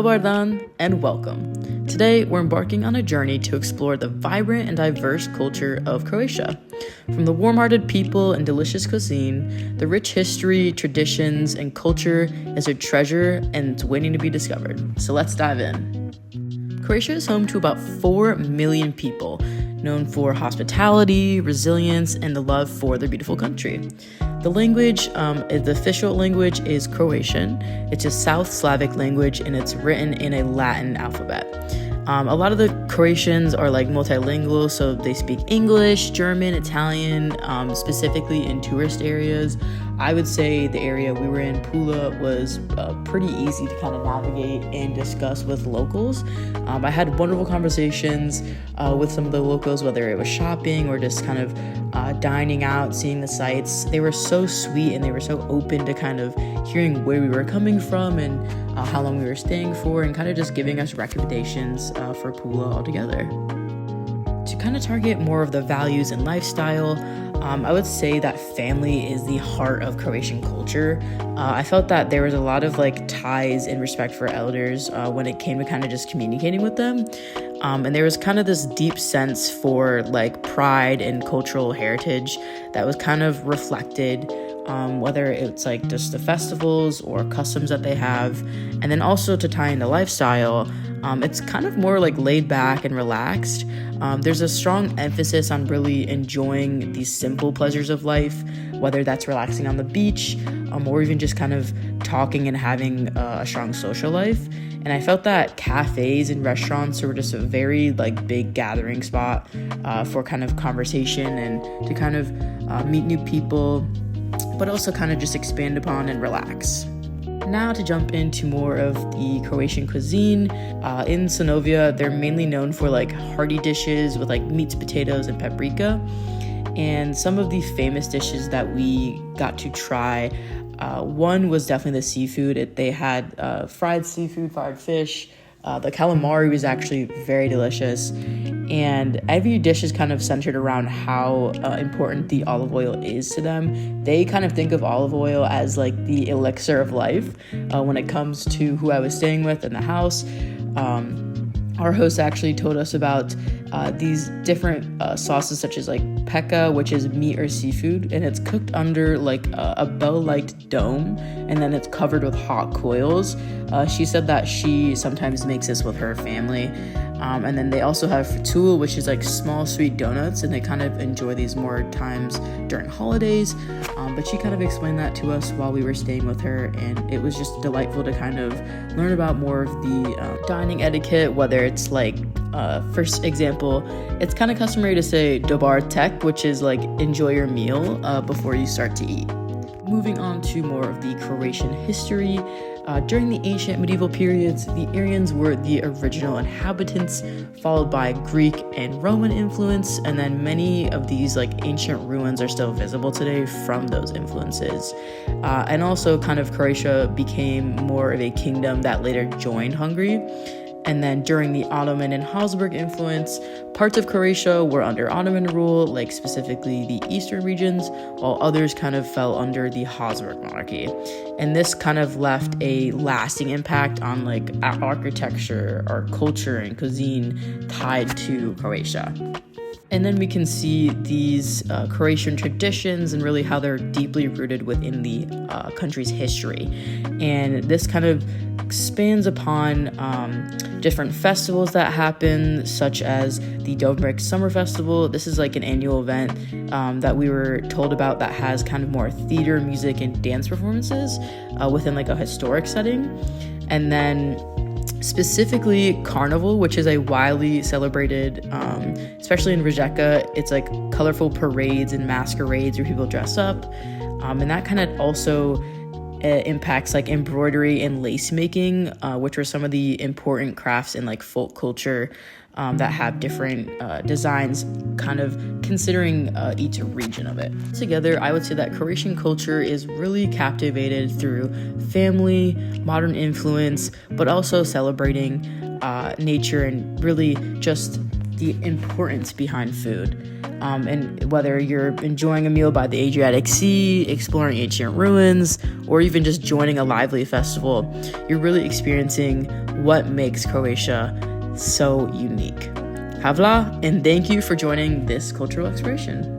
Dobar dan and welcome. Today, we're embarking on a journey to explore the vibrant and diverse culture of Croatia. From the warm-hearted people and delicious cuisine, the rich history, traditions, and culture is a treasure and it's waiting to be discovered. So let's dive in. Croatia is home to about 4 million people, known for hospitality, resilience, and the love for their beautiful country. The language, the official language is Croatian. It's a South Slavic language and it's written in a Latin alphabet. A lot of the Croatians are like multilingual, so they speak English, German, Italian, specifically in tourist areas. I would say the area we were in, Pula, was pretty easy to kind of navigate and discuss with locals. I had wonderful conversations with some of the locals, whether it was shopping or just kind of dining out, seeing the sights. They were so sweet and they were so open to kind of hearing where we were coming from and how long we were staying for, and kind of just giving us recommendations for Pula altogether. To kind of target more of the values and lifestyle, I would say that family is the heart of Croatian culture. I felt that there was a lot of like ties and respect for elders when it came to kind of just communicating with them. And there was kind of this deep sense for like pride and cultural heritage that was kind of reflected, whether it's like just the festivals or customs that they have. And then also to tie into lifestyle, it's kind of more like laid back and relaxed. There's a strong emphasis on really enjoying these simple pleasures of life, whether that's relaxing on the beach, or even just kind of talking and having a strong social life. And I felt that cafes and restaurants were just a very like big gathering spot for kind of conversation and to kind of meet new people, but also kind of just expand upon and relax. Now to jump into more of the Croatian cuisine. In Sanovia, they're mainly known for like hearty dishes with like meats, potatoes, and paprika. And some of the famous dishes that we got to try, one was definitely the seafood. They had fried seafood, fried fish. The calamari was actually very delicious. And every dish is kind of centered around how important the olive oil is to them. They kind of think of olive oil as like the elixir of life when it comes to who I was staying with in the house. Our host actually told us about these different sauces, such as like peka, which is meat or seafood, and it's cooked under like a bell-like dome, and then it's covered with hot coils. She said that she sometimes makes this with her family. And then they also have fatul, which is like small sweet donuts, and they kind of enjoy these more times during holidays. But she kind of explained that to us while we were staying with her, and it was just delightful to kind of learn about more of the dining etiquette, whether it's like, for example, it's kind of customary to say dobar tek, which is like enjoy your meal before you start to eat. Moving on to more of the Croatian history. During the ancient medieval periods, the Aryans were the original inhabitants, followed by Greek and Roman influence, and then many of these like ancient ruins are still visible today from those influences. And also kind of Croatia became more of a kingdom that later joined Hungary. And then during the Ottoman and Habsburg influence, parts of Croatia were under Ottoman rule, like specifically the eastern regions, while others kind of fell under the Habsburg monarchy. And this kind of left a lasting impact on like architecture, art, culture, and cuisine tied to Croatia. And then we can see these Croatian traditions and really how they're deeply rooted within the country's history. And this kind of expands upon different festivals that happen, such as the Dubrovnik Summer Festival. This is like an annual event that we were told about that has kind of more theater, music, and dance performances within like a historic setting. And then specifically Carnival, which is a widely celebrated, especially in Rijeka. It's like colorful parades and masquerades where people dress up. And that kind of also impacts like embroidery and lace making, which are some of the important crafts in like folk culture that have different designs, kind of considering each region of it. Together, I would say that Croatian culture is really captivated through family, modern influence, but also celebrating nature and really just the importance behind food. And whether you're enjoying a meal by the Adriatic Sea, exploring ancient ruins, or even just joining a lively festival, you're really experiencing what makes Croatia so unique. Havla, and thank you for joining this cultural exploration.